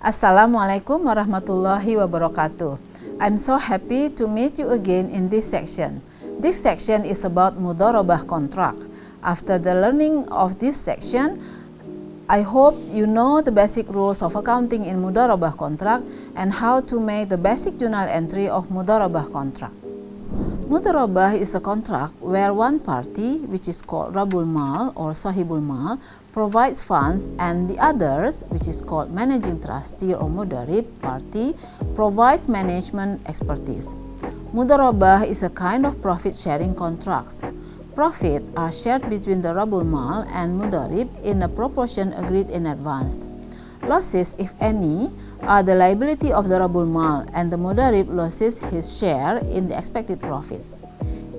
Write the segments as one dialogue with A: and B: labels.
A: Assalamualaikum warahmatullahi wabarakatuh. I'm so happy to meet you again in this section. This section is about Mudharabah contract. After the learning of this section, I hope you know the basic rules of accounting in Mudharabah contract and how to make the basic journal entry of Mudharabah contract. Mudharabah is a contract where one party, which is called Rabul Mal or Sahibul Mal, provides funds, and the others, which is called managing trustee or Mudharib party, provides management expertise. Mudharabah is a kind of profit-sharing contracts. Profit are shared between the Rabul Mal and Mudharib in a proportion agreed in advance. Losses, if any, are the liability of the Rabul Mal, and the Mudharib loses his share in the expected profits.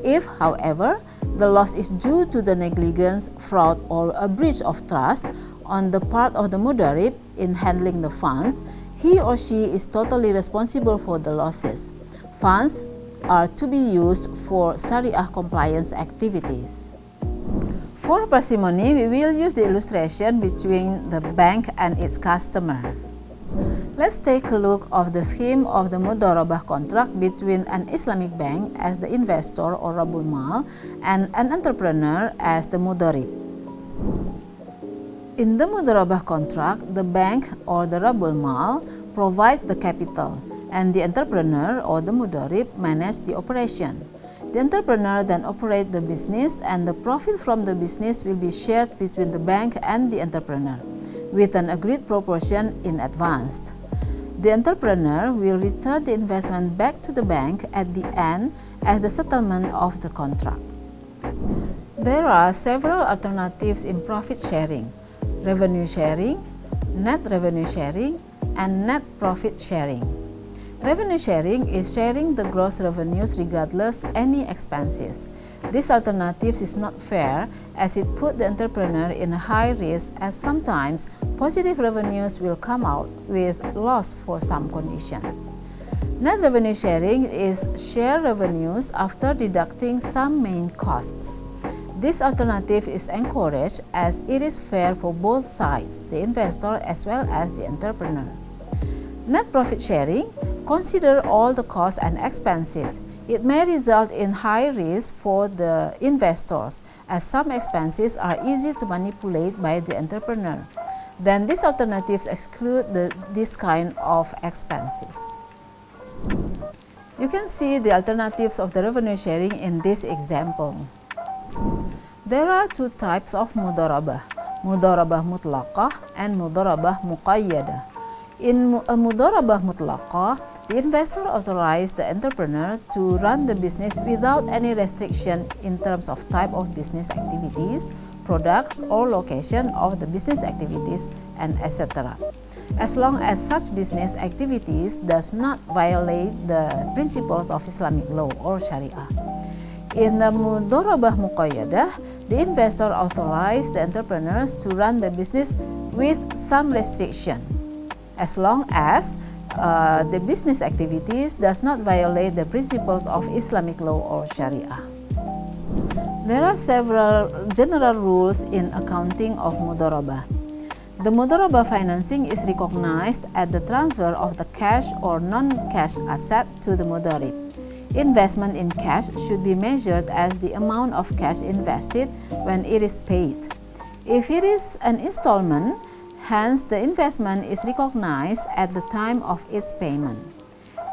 A: If, however, the loss is due to the negligence, fraud, or a breach of trust on the part of the Mudharib in handling the funds, he or she is totally responsible for the losses. Funds are to be used for Sharia compliance activities. For parsimony, we will use the illustration between the bank and its customer. Let's take a look of the scheme of the Mudharabah contract between an Islamic bank as the investor or Rabul Mal and an entrepreneur as the Mudharib. In the Mudharabah contract, the bank or the Rabul Mal provides the capital, and the entrepreneur or the Mudharib manages the operation. The entrepreneur then operates the business, and the profit from the business will be shared between the bank and the entrepreneur, with an agreed proportion in advance. The entrepreneur will return the investment back to the bank at the end as the settlement of the contract. There are several alternatives in profit sharing: revenue sharing, net revenue sharing, and net profit sharing. Revenue sharing is sharing the gross revenues regardless any expenses. This alternative is not fair as it puts the entrepreneur in a high risk, as sometimes positive revenues will come out with loss for some condition. Net revenue sharing is share revenues after deducting some main costs. This alternative is encouraged as it is fair for both sides, the investor as well as the entrepreneur. Net profit sharing consider all the costs and expenses. It may result in high risk for the investors, as some expenses are easy to manipulate by the entrepreneur. Then these alternatives exclude this kind of expenses. You can see the alternatives of the revenue sharing in this example. There are two types of Mudharabah: Mudharabah Mutlaqah and Mudharabah Muqayyadah. In a Mudharabah Mutlaqah, the investor authorizes the entrepreneur to run the business without any restriction in terms of type of business activities, products, or location of the business activities, and etc., as long as such business activities does not violate the principles of Islamic law or Sharia. In the Mudharabah Muqayyadah, the investor authorizes the entrepreneurs to run the business with some restriction, as long as the business activities does not violate the principles of Islamic law or Sharia. There are several general rules in accounting of Mudharabah. The Mudharabah financing is recognized at the transfer of the cash or non-cash asset to the Mudharib. Investment in cash should be measured as the amount of cash invested when it is paid. If it is an installment, hence, the investment is recognized at the time of its payment.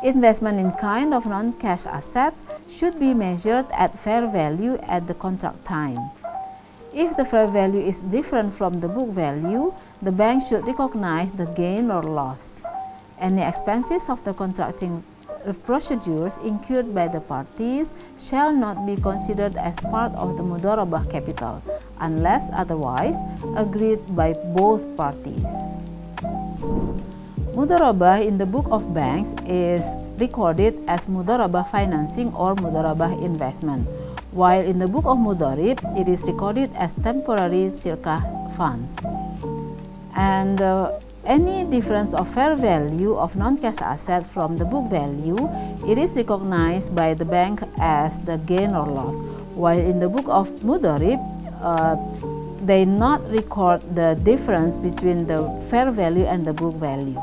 A: Investment in kind of non-cash assets should be measured at fair value at the contract time. If the fair value is different from the book value, the bank should recognize the gain or loss. Any expenses of the contracting procedures incurred by the parties shall not be considered as part of the Mudharabah capital, unless otherwise agreed by both parties. Mudharabah in the Book of Banks is recorded as Mudharabah financing or Mudharabah investment, while in the Book of Mudharib it is recorded as temporary Sirkah funds. And any difference of fair value of non-cash asset from the book value, it is recognized by the bank as the gain or loss, while in the Book of Mudharib, they not record the difference between the fair value and the book value.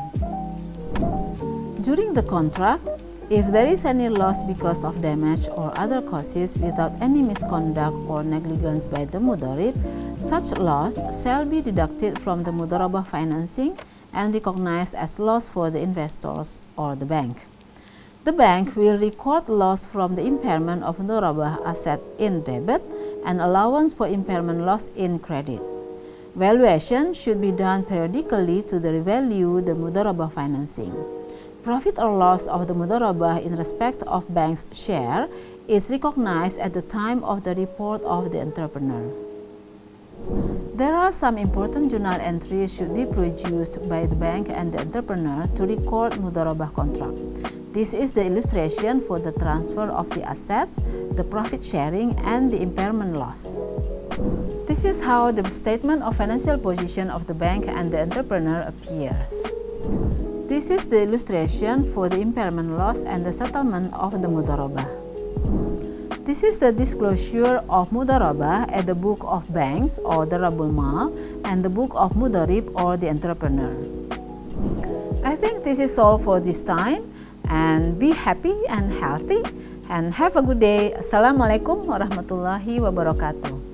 A: During the contract, if there is any loss because of damage or other causes without any misconduct or negligence by the Mudharib, such loss shall be deducted from the Mudharabah financing and recognized as loss for the investors or the bank. The bank will record loss from the impairment of Mudharabah asset in debit and allowance for impairment loss in credit. Valuation should be done periodically to revalue the Mudharabah financing. Profit or loss of the Mudharabah in respect of bank's share is recognized at the time of the report of the entrepreneur. There are some important journal entries should be produced by the bank and the entrepreneur to record Mudharabah contract. This is the illustration for the transfer of the assets, the profit sharing, and the impairment loss. This is how the statement of financial position of the bank and the entrepreneur appears. This is the illustration for the impairment loss and the settlement of the Mudharabah. This is the disclosure of Mudharabah at the book of banks or the Rabul Mal and the book of Mudharib or the entrepreneur. I think this is all for this time, and be happy and healthy and have a good day. Assalamualaikum warahmatullahi wabarakatuh.